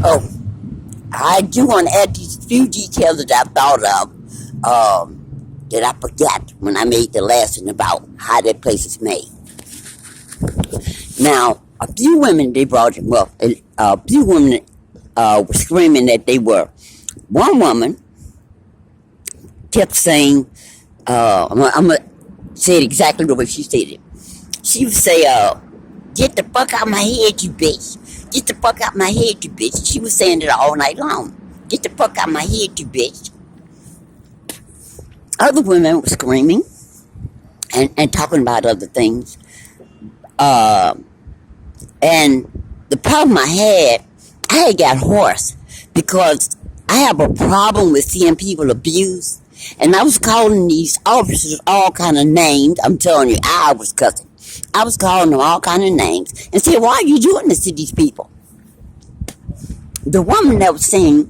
Oh, I do want to add these few details that I thought of that I forgot when I made the lesson about how that place is made. Now, a few women they brought in, well, a few women were screaming that they were. One woman kept saying, I'm going to say it exactly the way she said it. She would say, get the fuck out my head, you bitch. Get the fuck out my head, you bitch. She was saying it all night long. Get the fuck out my head, you bitch. Other women were screaming and talking about other things. And the problem I had got hoarse because I have a problem with seeing people abused. And I was calling these officers all kind of names. I'm telling you, I was cussing. I was calling them all kind of names and said, why are you doing this to these people? The woman that was saying,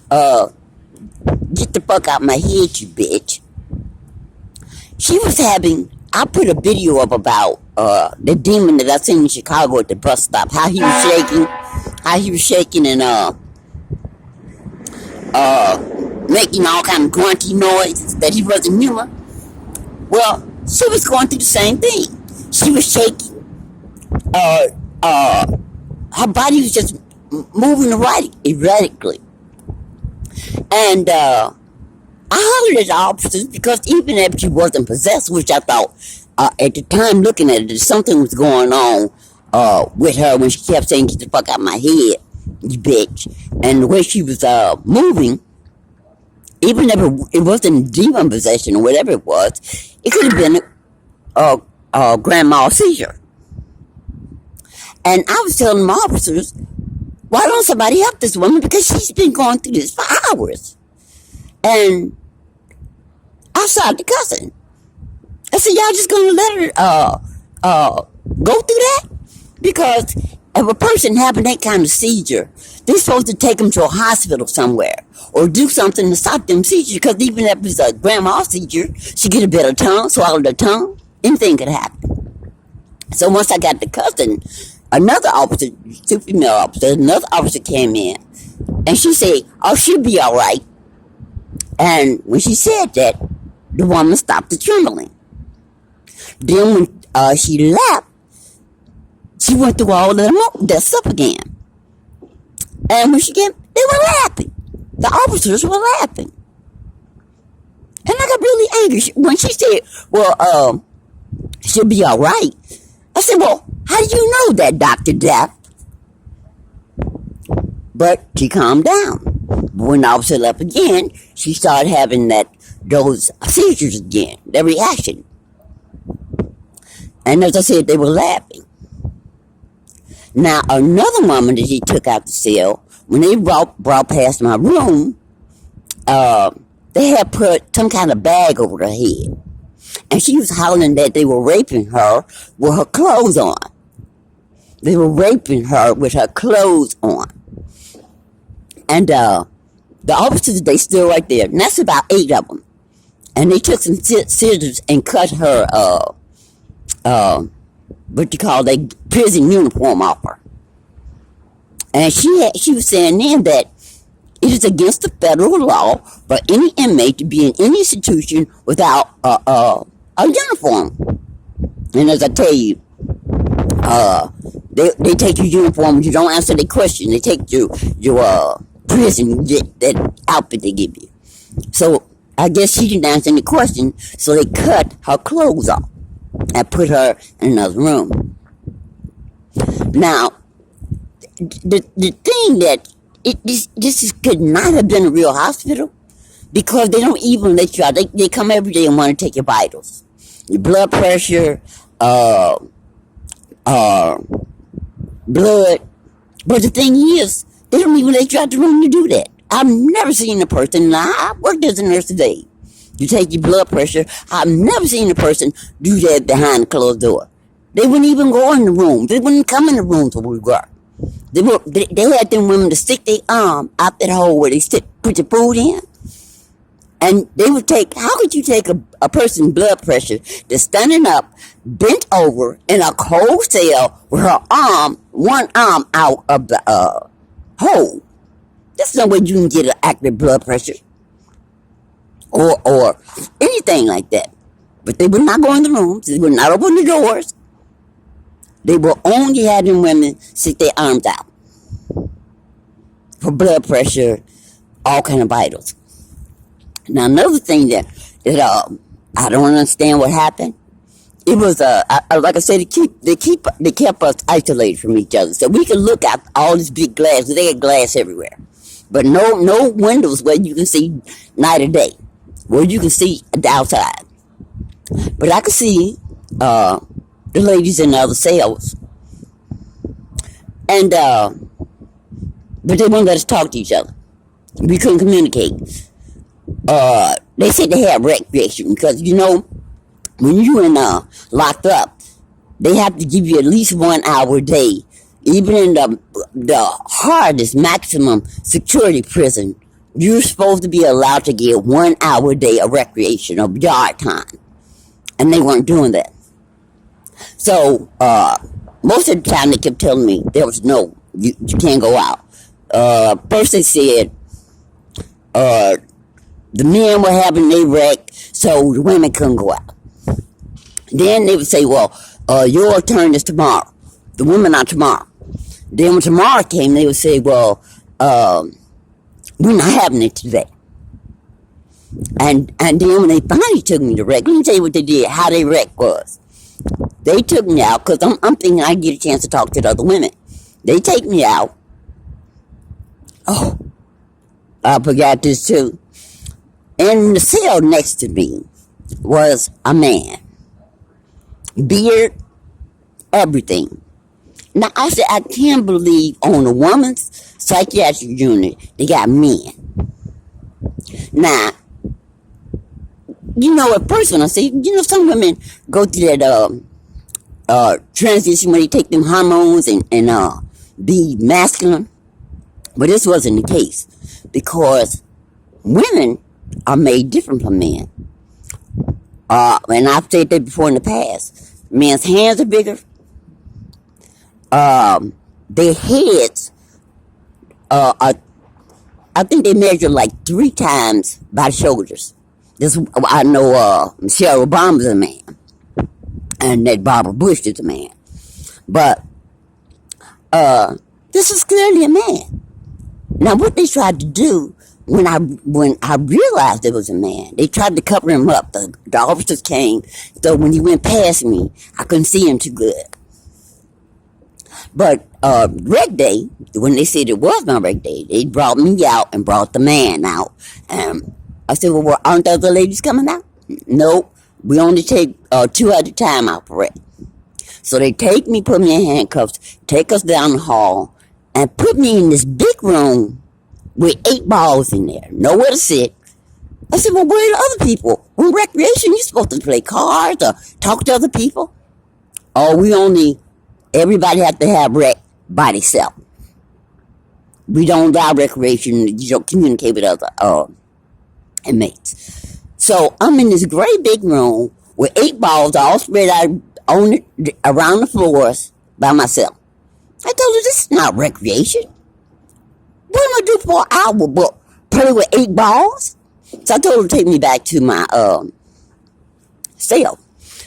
get the fuck out my head, you bitch. She was having, I put a video up about the demon that I seen in Chicago at the bus stop. How he was shaking and making all kind of grunty noise that he wasn't human. Well, she was going through the same thing. She was shaking. Her body was just moving erratically. And I hollered at the officers because even if she wasn't possessed, which I thought at the time looking at it, something was going on with her when she kept saying, get the fuck out my head, you bitch. And the way she was moving, even if it wasn't demon possession or whatever it was, it could have been a grand mal seizure. And I was telling my officers, why don't somebody help this woman? Because she's been going through this for hours. And I started cussing. I said, y'all just gonna let her go through that? Because if a person having that kind of seizure, they're supposed to take them to a hospital somewhere or do something to stop them seizures. Because even if it's a grand mal seizure, she get a bit of tongue, swallow the tongue, anything could happen. So once I got to cussing, another officer, two female officers, another officer came in and she said, oh, she'll be all right. And when she said that, the woman stopped the trembling. Then when she left, she went through all of that stuff again. And when she came, they were laughing. The officers were laughing. And I got really angry. When she said, well, she'll be all right. I said, well, how do you know that, Dr. Death? But she calmed down. But when the officer left again, she started having those seizures again, that reaction. And as I said, they were laughing. Now, another woman that he took out the cell, when they brought past my room, they had put some kind of bag over her head. And she was hollering that they were raping her with her clothes on. They were raping her with her clothes on. And the officers, they still right there. And that's about 8 of them. And they took some scissors and cut her, prison uniform off her. And she was saying then that it is against the federal law for any inmate to be in any institution without a uniform. And as I tell you, they take your uniform, you don't answer the question. They take your prison, that outfit they give you. So I guess she didn't answer any question, so they cut her clothes off and put her in another room. Now, the thing that this could not have been a real hospital because they don't even let you out. They come every day and want to take your vitals, your blood pressure, blood. But the thing is, they don't even let you out the room to do that. I've never seen a person. Now, I worked as a nurse today. You take your blood pressure. I've never seen a person do that behind a closed door. They wouldn't even go in the room. They wouldn't come in the rooms where we were. They had them women to stick their arm out that hole where they put your food in. And they would how could you take a person's blood pressure that's standing up, bent over in a cold cell with her one arm out of the hole? There's no way you can get an accurate blood pressure or anything like that. But they would not go in the rooms. They would not open the doors. They will only have them women stick their arms out for blood pressure, all kind of vitals. Now another thing that I don't understand what happened. It was like I said, they kept us isolated from each other, so we could look at all this big glass. They had glass everywhere, but no windows where you can see night or day, where you can see the outside. But I could see the ladies in the other cells, and but they wouldn't let us talk to each other. We couldn't communicate. They said they had recreation because when you in locked up, they have to give you at least 1 hour a day. Even in the hardest maximum security prison, you're supposed to be allowed to get 1 hour a day of recreation, of yard time. And they weren't doing that. So most of the time they kept telling me there was you can't go out. First they said the men were having their wreck, so the women couldn't go out. Then they would say, well, your turn is tomorrow. The women are tomorrow. Then when tomorrow came, they would say, well, we're not having it today. And then when they finally took me to rec, let me tell you what they did, how they rec was. They took me out, because I'm thinking I get a chance to talk to the other women. They take me out. Oh, I forgot this too. In the cell next to me was a man. Beard, everything. Now, I said, I can't believe on a woman's psychiatric unit, they got men. Now, at first when I say, some women go through that transition where they take them hormones and be masculine. But this wasn't the case, because women are made different from men. And I've said that before in the past. Men's hands are bigger. Their heads are, I think they measure like 3 times by the shoulders. This, I know Michelle Obama's a man, and that Barbara Bush is a man. But this is clearly a man. Now, what they tried to do when I realized it was a man, they tried to cover him up. The officers came, so when he went past me, I couldn't see him too good. But rec day, when they said it was my rec day, they brought me out and brought the man out. I said, well, aren't the other ladies coming out? Nope, we only take 2 at a time out for rec. So they take me, put me in handcuffs, take us down the hall, and put me in this big room with 8 balls in there, nowhere to sit. I said, well, where are the other people? On recreation, you're supposed to play cards or talk to other people. Oh, everybody has to have rec by themselves. We don't allow recreation, you don't communicate with other inmates. So I'm in this great big room with 8 balls all spread out around the floors by myself. I told her, this is not recreation. What am I do for an hour? But play with 8 balls? So I told her to take me back to my cell.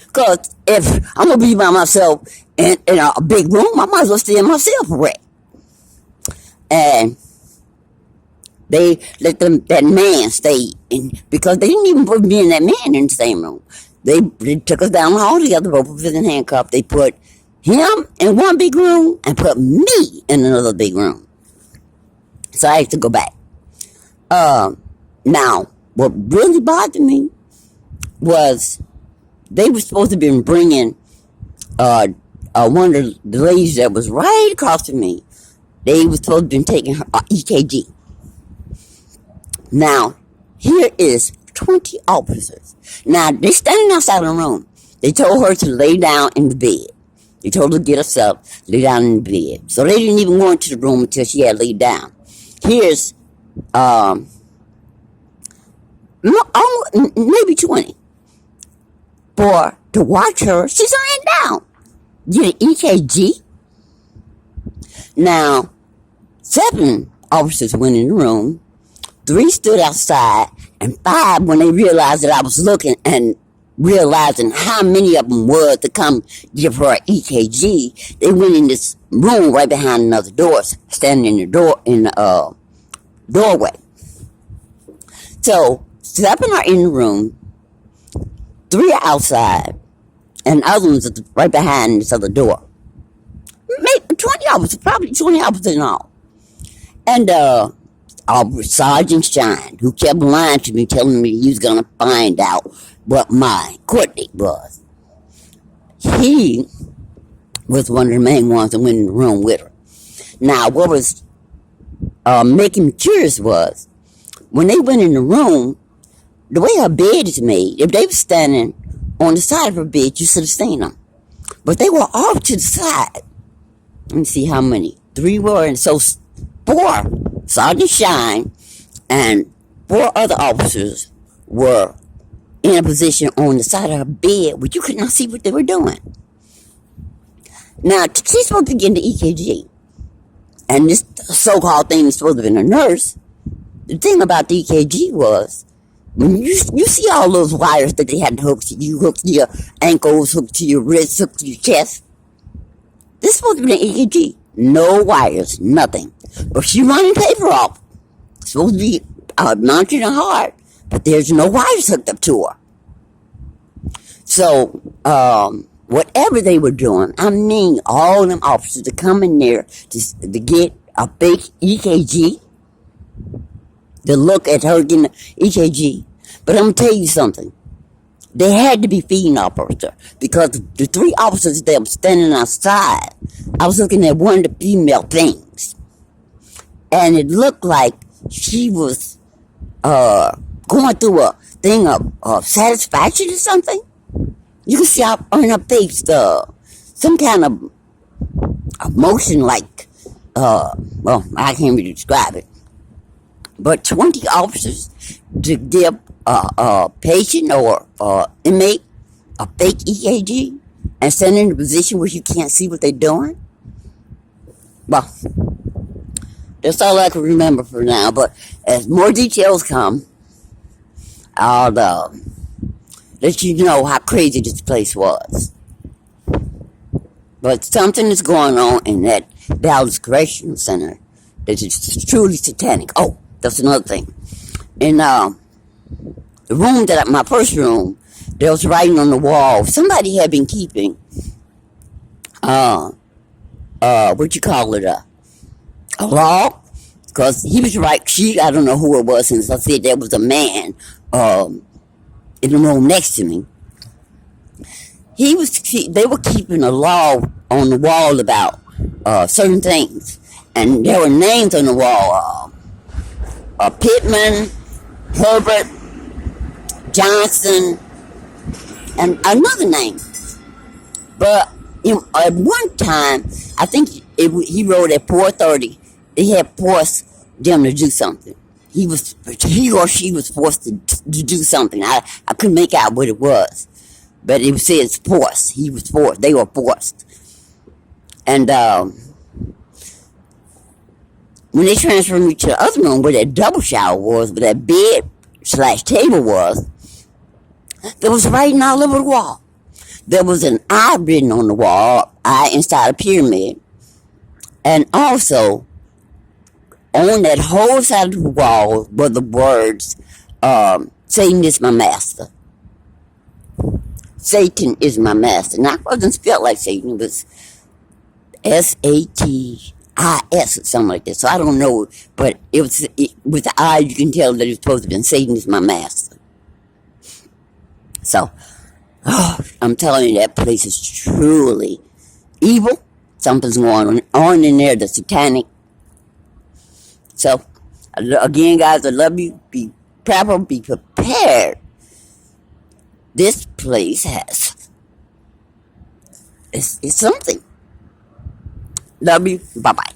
Because if I'm going to be by myself in a big room, I might as well stay in my cell for rec. And they let that man stay in, because they didn't even put me and that man in the same room. They took us down the hall together, both of us in handcuffs. They put him in one big room and put me in another big room. So I had to go back. Now, what really bothered me was they were supposed to be bringing one of the ladies that was right across from me. They were supposed to be taking her EKG. Now, here is 20 officers. Now, they're standing outside the room. They told her to lay down in the bed. They told her to get herself, lay down in the bed. So they didn't even go into the room until she had laid down. Here's maybe 20 to watch her. She's laying down. Get an EKG. Now, 7 officers went in the room. 3 stood outside, and 5, when they realized that I was looking and realizing how many of them were to come give her an EKG, they went in this room right behind another door, standing in the doorway. So 7 are in the room, 3 are outside, and the other ones are right behind this other door. Maybe 20 officers, probably 20 officers in all. And Sergeant Shine, who kept lying to me, telling me he was going to find out what my court date was. He was one of the main ones that went in the room with her. Now, what was making me curious was, when they went in the room, the way her bed is made, if they were standing on the side of her bed, you should have seen them. But they were off to the side. Let me see how many. 3 were, and so 4, Sergeant Shine, and 4 other officers were in a position on the side of her bed where you could not see what they were doing. Now, she's supposed to be getting the EKG, and this so-called thing is supposed to be a nurse. The thing about the EKG was, when you see all those wires that they had to hook to you, hooked to your ankles, hooked to your wrists, hooked to your chest, this is supposed to be an EKG. No wires, nothing. But she running paper off. It's supposed to be mounted in heart, but there's no wires hooked up to her. So, whatever they were doing, I mean, all them officers to come in there to get a fake EKG, to look at her getting the EKG. But I'm going to tell you something. They had to be feeding off her, because the 3 officers that were standing outside, I was looking at one of the female things, and it looked like she was going through a thing of satisfaction or something. You can see on her face some kind of emotion, like, well, I can't really describe it. But 20 officers to give a patient or inmate a fake EKG and send in a position where you can't see what they're doing? Well, that's all I can remember for now. But as more details come, I'll let you know how crazy this place was. But something is going on in that Dallas Correctional Center that is truly satanic. Oh, that's another thing. In the room my first room, there was writing on the wall. Somebody had been keeping, what you call it, a log, because he was right. I don't know who it was, since I said there was a man in the room next to me. They were keeping a log on the wall about certain things, and there were names on the wall. Pittman, Herbert, Johnson, and another name. But at one time, I think he wrote at 4:30, they had forced them to do something. He or she was forced to do something. I couldn't make out what it was, but it says forced. He was forced. They were forced. And when they transferred me to the other room where that double shower was, where that bed/table was, there was writing all over the wall. There was an eye written on the wall, eye inside a pyramid. And also, on that whole side of the wall were the words, Satan is my master. Satan is my master. Now, it wasn't spelled like Satan. It was Satis or something like that. So I don't know. But with the eye, you can tell that it's supposed to be Satan is my master. So, I'm telling you, that place is truly evil. Something's going on in there that's satanic. So, again, guys, I love you. Be proper, be prepared. This place it's something. Love you. Bye-bye.